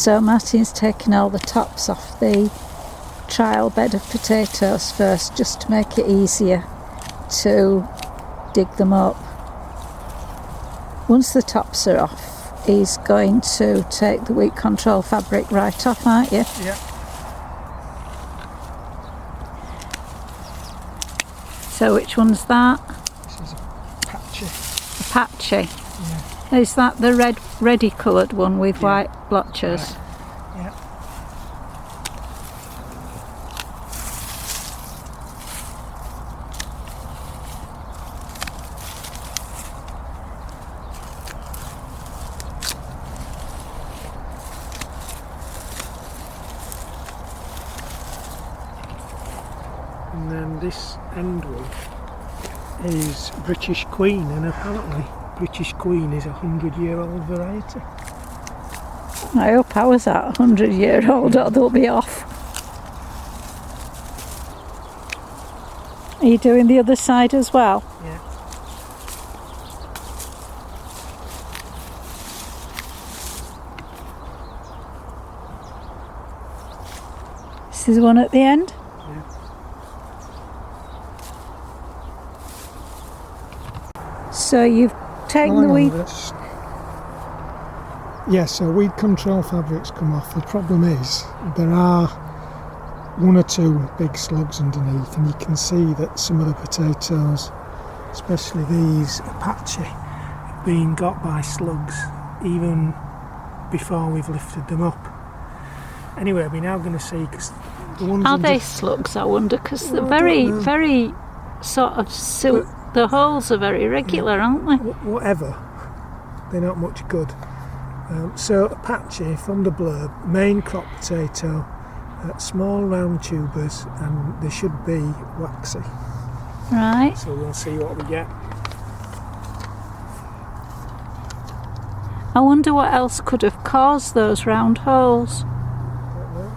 So Martin's taking all the tops off the trial bed of potatoes first, just to make it easier to dig them up. Once the tops are off, he's going to take the weed control fabric right off, aren't you? Yeah. So which one's that? This is Apache. Apache. Yeah. Is that the reddy coloured one with white blotches? Right. Yeah. And then this end one is British Queen, and apparently British Queen is a 100-year-old variety. I hope I was at 100-year-old or they'll be off. Are you doing the other side as well? Yeah. This is the one at the end? Yeah. So you've taken the weed... Yeah, so weed control fabrics come off. The problem is there are one or two big slugs underneath, and you can see that some of the potatoes, especially these Apache, have been got by slugs even before we've lifted them up. Anyway, we're now going to see, because the ones Are they slugs, I wonder? Because they're very sort of silk. The holes are very regular, aren't they? Whatever, they're not much good. So Apache, from the blurb, Maincrop potato, small round tubers, and they should be waxy. Right. So we'll see what we get. I wonder what else could have caused those round holes. Don't know.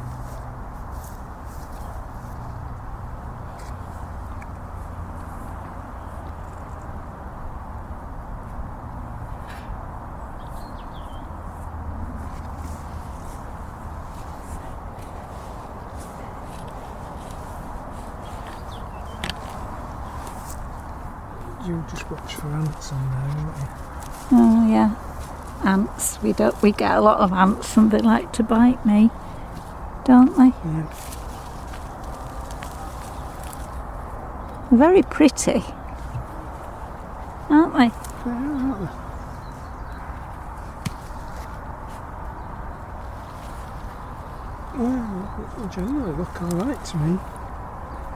You just watch for ants on there, won't you? Oh yeah, ants. We get a lot of ants, and they like to bite me, don't they? Yeah. They're very pretty, aren't they? They are, aren't they? Well, generally look alright to me.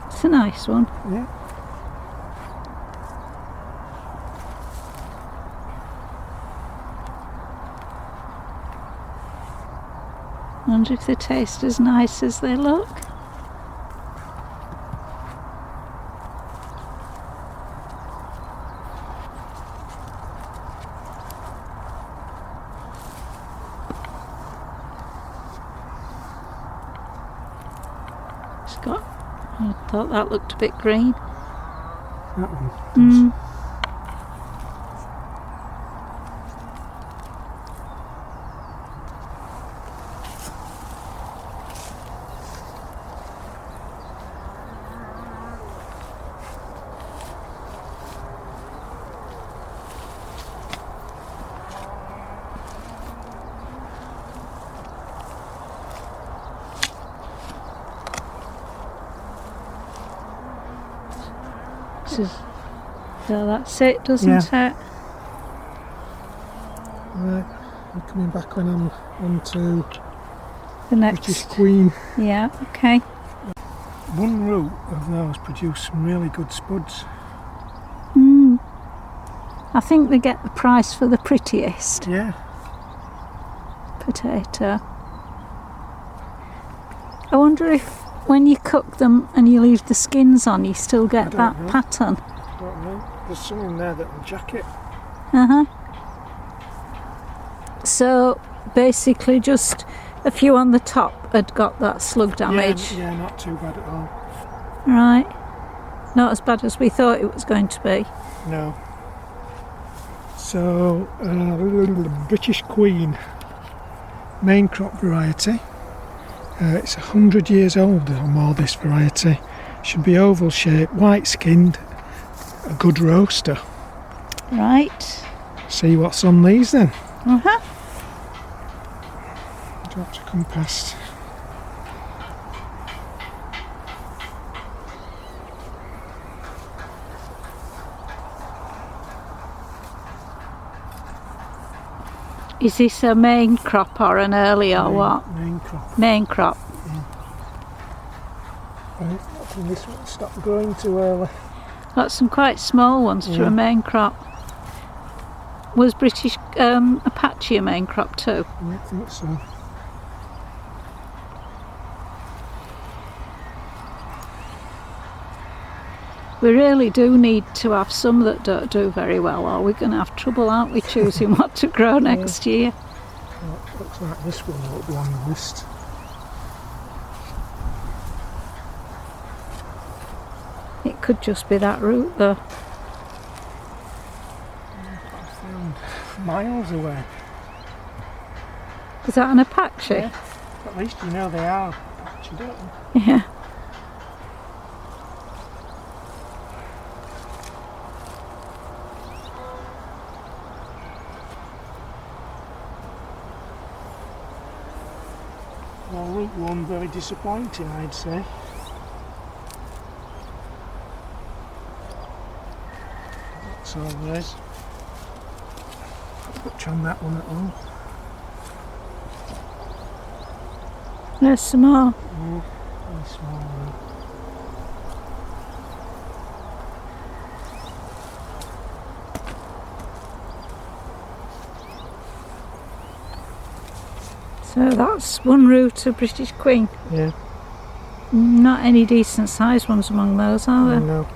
It's a nice one. Yeah. I wonder if they taste as nice as they look. It's got... I thought that looked a bit green. That one does. So that's it, doesn't it? Right, I'm coming back when I'm on to The next. British Queen. Yeah, okay. One root of those produce some really good spuds. I think they get the price for the prettiest Yeah. potato. I wonder if when you cook them and you leave the skins on, you still get that pattern. Don't know. There's some in there that will jack it. So basically just a few on the top had got that slug damage. Yeah, not too bad at all. Right. Not as bad as we thought it was going to be. No. So, British Queen. Maincrop variety. It's 100 years old or more, this variety. Should be oval shaped, white skinned, a good roaster. Right. See what's on these then. Uh-huh. Do you have to come past? Is this a main crop or an early or what? Maincrop. Main crop. Right, I think this one stopped growing too early. Got some quite small ones for a main crop. Was British Apache a main crop too? I think so. We really do need to have some that don't do very well, or we're going to have trouble, aren't we, choosing what to grow next year? Well, it looks like this one will be on the list. It could just be that root though. I found miles away. Is that an Apache? Yeah. At least you know they are Apache, don't you? Yeah. Well, route one very disappointing, I'd say. That's all there is. Not much on that one at all. There's some more. Very small route. So that's one root of British Queen. Yeah. Not any decent sized ones among those, are there? No.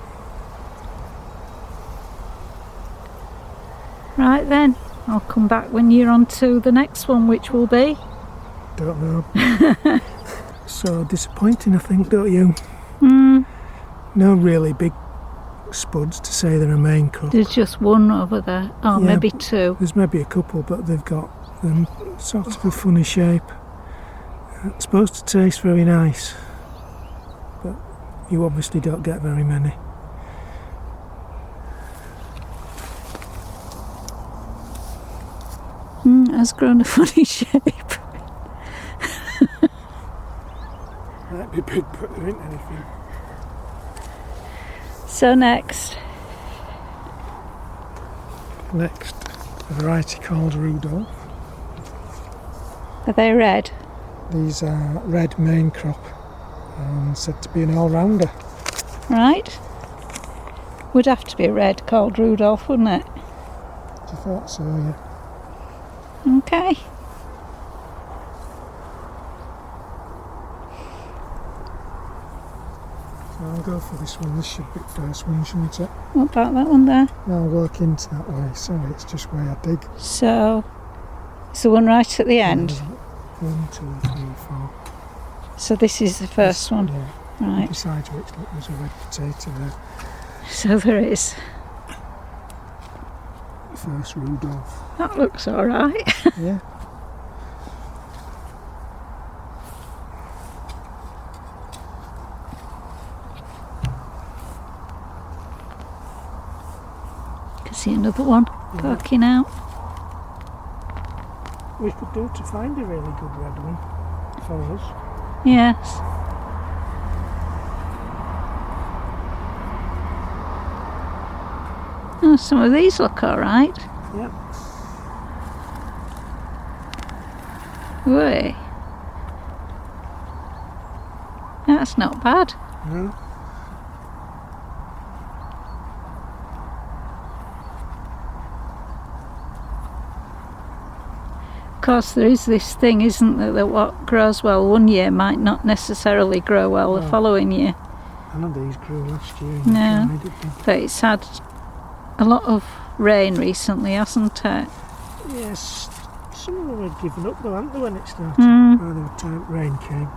Right then, I'll come back when you're on to the next one, which will be... Don't know. So disappointing, I think, don't you? No really big spuds to say they're a main crop. There's just one over there. Oh, Yeah, maybe two. There's maybe a couple, but they've got sort of a funny shape. It's supposed to taste very nice, but you obviously don't get very many. It has grown a funny shape. Might be big, but there ain't anything. So next, Next, a variety called Rudolf. are they red? These are red main crop and said to be an all-rounder. Right. Would have to be red called Rudolf, wouldn't it? I thought so, yeah. Okay. So I'll go for this one. This should be the first one, shouldn't it? What about that one there? I'll work into that way. Sorry, it's just where I dig. So, it's the one right at the end. 1, 2, 3, 4. So this is the first one. Yeah. Right. Besides which, look, there's a red potato there. So there is. First Rudolf. That looks alright. Yeah. Can see another one poking out. We could do to find a really good red one for us. Yes. Oh, some of these look alright. Yep. Wait. That's not bad. No. Of course, there is this thing, isn't there, that what grows well one year might not necessarily grow well the following year. None of these grew last year. No. Did they? But it's had a lot of rain recently, hasn't it? Yes. Some of them had given up though, hadn't they, when it started? Mm. By the time rain came.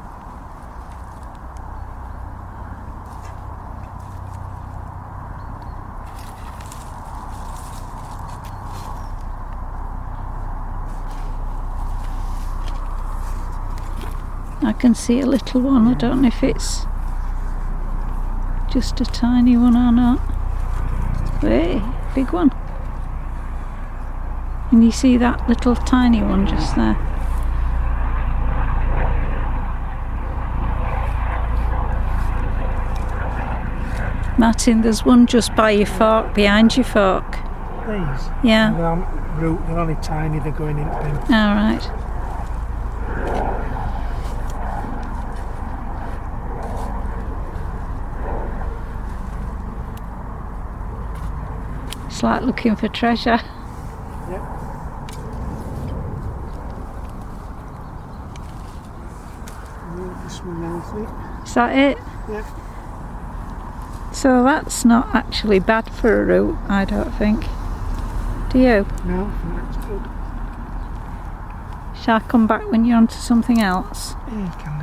I can see a little one. I don't know if it's just a tiny one or not. Hey, big one. And you see that little tiny one just there. Martin, there's one just by your fork, behind your fork. These? Yeah. They're only tiny, they're going into bin. Alright. It's like looking for treasure. Yep. This one Elfe. Is that it? Yep. So that's not actually bad for a root, I don't think. Do you? No, I think that's good. Shall I come back when you're onto something else? Yeah, you can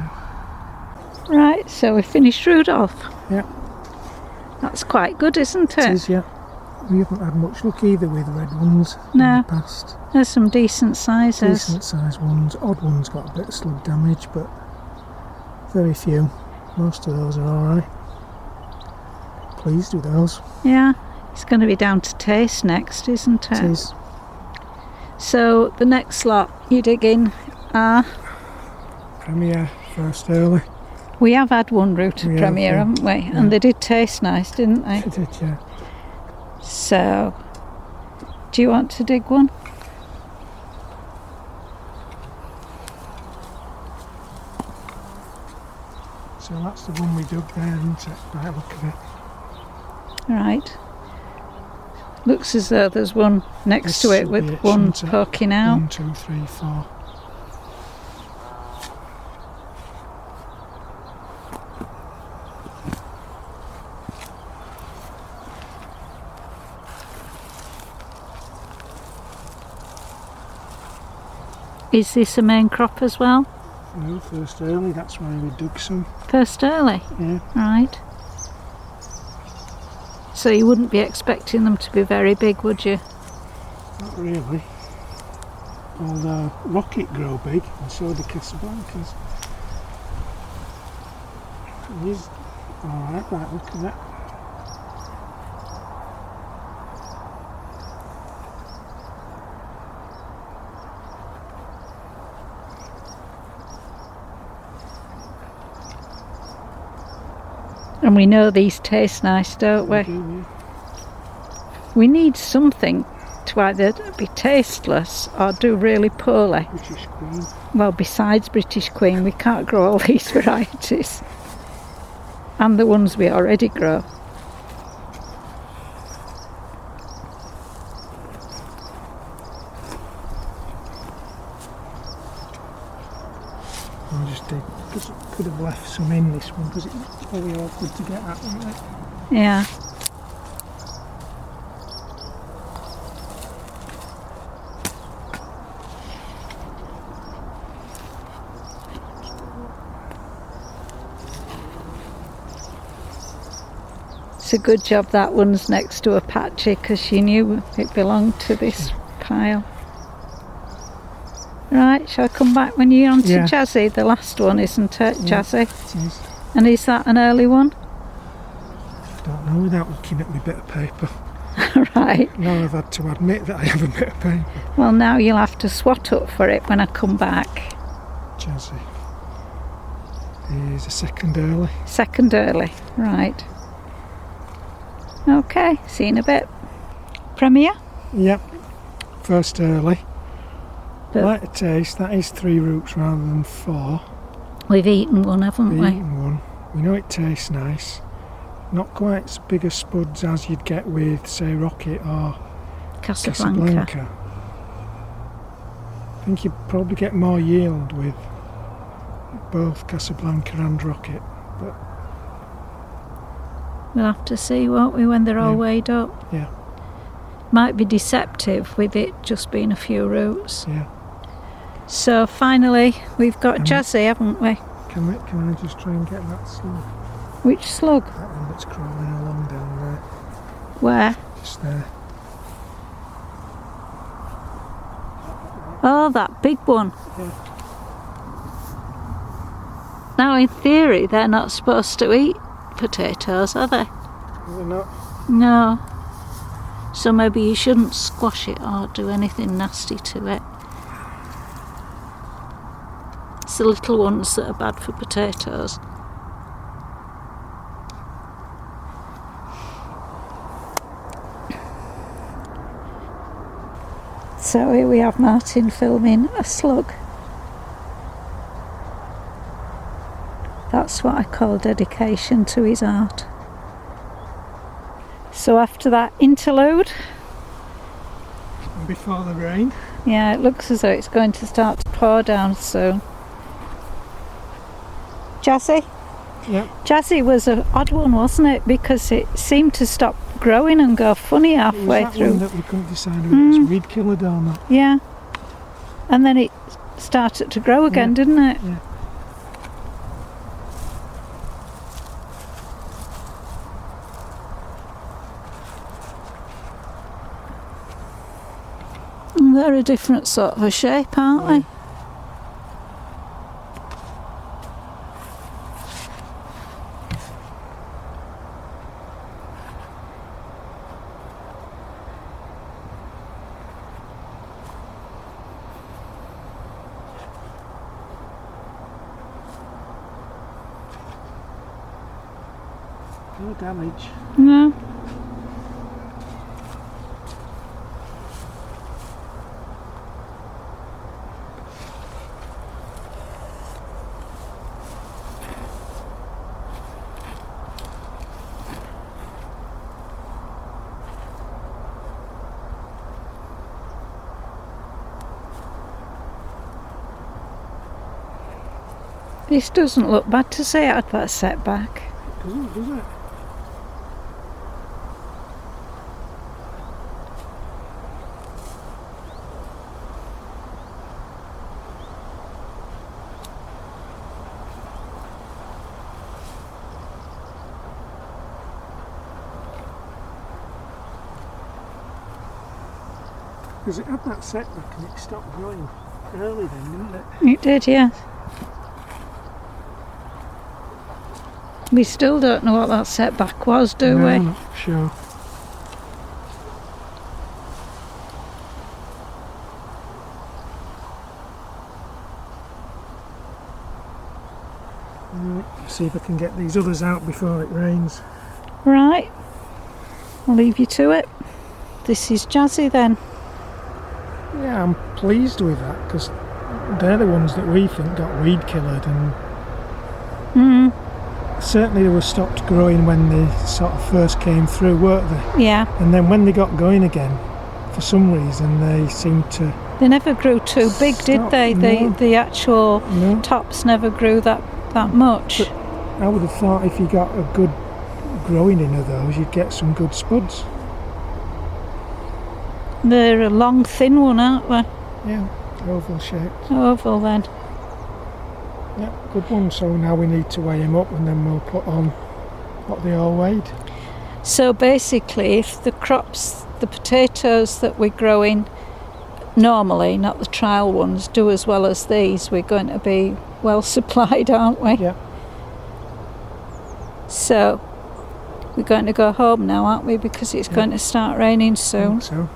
do. Right, so we finished Rudolf. Yep. That's quite good, isn't it? It is, yeah. We haven't had much luck either with red ones in No. the past. There's some decent sizes. Decent sized ones. Odd ones got a bit of slug damage, but very few. Most of those are alright. Pleased with those. Yeah, it's going to be down to taste next, isn't it? It is. So the next lot you dig in are... Premier, first early. We have had one root of We have, Premier, yeah. haven't we? Yeah. And they did taste nice, didn't they? It did, yeah. So, do you want to dig one? So that's the one we dug there, isn't it? Right, look at it. Right. Looks as though there's one next This to it should with be it, one shouldn't it? poking out. 1, 2, 3, 4. Is this a main crop as well? No, first early, that's why we dug some. First early? Yeah. Right. So you wouldn't be expecting them to be very big, would you? Not really. Although Rocket grow big, and so do Casablancas. It is alright, right, look at that. And we know these taste nice, don't we? Do, yeah. We need something to either be tasteless or do really poorly. British Queen. Well, besides British Queen, we can't grow all these varieties. And the ones we already grow. I'll just dig, because it could have left some in this one, because it's probably awkward to get at, isn't it? Yeah. It's a good job that one's next to Apache, because she knew it belonged to this pile. Right, shall I come back when you're on to Yeah. Jazzy? The last one, isn't it, Yeah. Jazzy? It is. And is that an early one? Don't know without looking at my bit of paper. Right. Now I've had to admit that I have a bit of paper. Well, now you'll have to swat up for it when I come back. Jazzy is a second early. Second early, right. Okay, see you in a bit. Premier? Yep, first early. But Like the taste, that is 3 roots rather than 4. we've eaten one, haven't We've we? eaten one. We know it tastes nice. Not quite as big as spuds as you'd get with, say, Rocket or Casablanca. I think you'd probably get more yield with both Casablanca and Rocket. But We'll have to see, won't we, when they're all Yeah. weighed up. Yeah. Might be deceptive with it just being a few roots. yeah, So finally, we've got Um, Jazzy, haven't we? can I just try and get that slug? Which slug? That one that's crawling along down there. Where? Just there. Oh, that big one. Yeah. Now, in theory, they're not supposed to eat potatoes, are they? They're not. No. So maybe you shouldn't squash it or do anything nasty to it. It's the little ones that are bad for potatoes. So here we have Martin filming a slug. That's what I call dedication to his art. So after that interlude, And before the rain. yeah, it looks as though it's going to start to pour down soon. Jazzy? Yeah. Jazzy was an odd one, wasn't it? Because it seemed to stop growing and go funny halfway It was that through. one that we couldn't decide whether it was weed killer or not. Yeah. And then it started to grow again, didn't it? Yeah. And they're a different sort of a shape, aren't they? No damage. No. This doesn't look bad to say it had that setback. Doesn't, does it? Because it had that setback and it stopped growing early then, didn't it? It did, yeah. We still don't know what that setback was, do No, we? I'm not sure. Right, see if I can get these others out before it rains. Right. I'll leave you to it. This is Jazzy then. Yeah, I'm pleased with that because they're the ones that we think got weed killered, and certainly they were stopped growing when they sort of first came through, weren't they? Yeah. And then when they got going again, for some reason they seemed to... They never grew too big, did Stop, they? no. The actual No. tops never grew that much. But I would have thought if you got a good growing in of those, you'd get some good spuds. They're a long, thin one, aren't they? Yeah, oval shaped. Oval then. Yeah, good one. So now we need to weigh them up and then we'll put on what they all weighed. So basically, if the crops, the potatoes that we're growing normally, not the trial ones, do as well as these, we're going to be well supplied, aren't we? Yeah. So we're going to go home now, aren't we? Because it's going to start raining I soon. think so.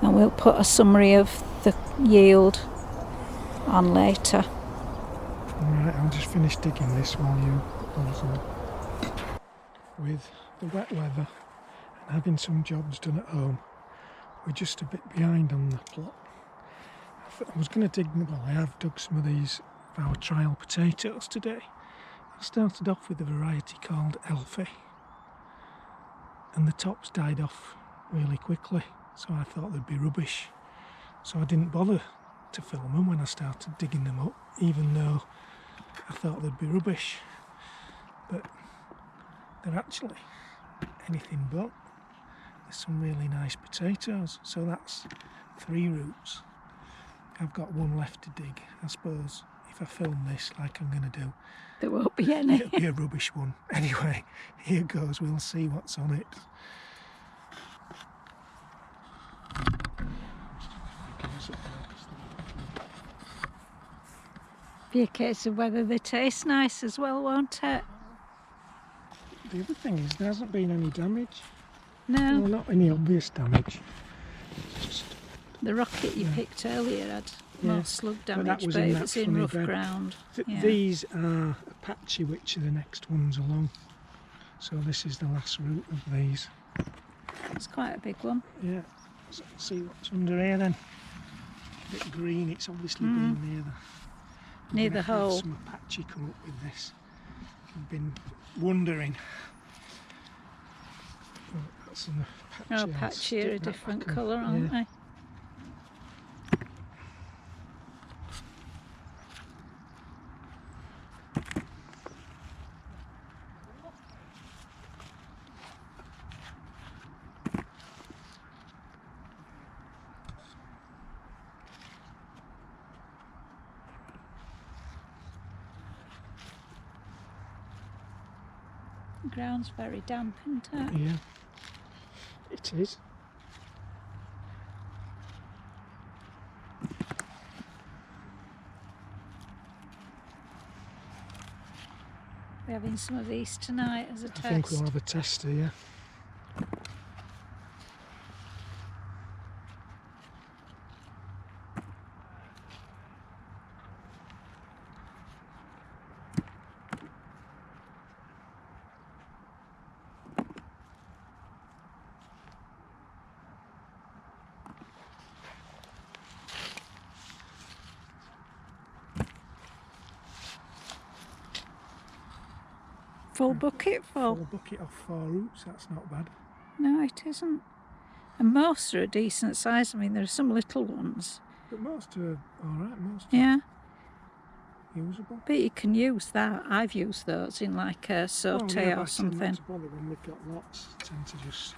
And we'll put a summary of the yield on later. Alright, I'll just finish digging this while you put those on. With the wet weather and having some jobs done at home, we're just a bit behind on the plot. I was going to dig, well, I have dug some of these of our trial potatoes today. I started off with a variety called Elfe, and the tops died off really quickly, so I thought they'd be rubbish. So I didn't bother to film them when I started digging them up, even though I thought they'd be rubbish. But they're actually anything but. There's some really nice potatoes, so that's 3 roots. I've got one left to dig. I suppose if I film this like I'm going to do, There won't be any. it'll be a rubbish one. Anyway, here goes, we'll see what's on it. Be a case of whether they taste nice as well, won't it? The other thing is there hasn't been any damage. No. Well, not any obvious damage. Just, The rocket you picked earlier had more slug damage, but it was in rough ground. These are Apache, which are the next ones along. So this is the last root of these. It's quite a big one. Yeah. So let's see what's under here then. A bit green. It's obviously been near the hole. Some Apache come up with this. I've been wondering. Oh, that's an Apache. Oh, Apache are a different colour, aren't they? The ground's very damp, isn't it? Yeah, it is. We're having some of these tonight as a test. I think we'll have a tester, yeah. Full bucket full. Full bucket of 4 roots, that's not bad. No, it isn't. And most are a decent size. I mean, there are some little ones. But most are alright, most Yeah. are usable. But you can use that. I've used those in like a saute or something. Not to bother when we've got lots, I tend to just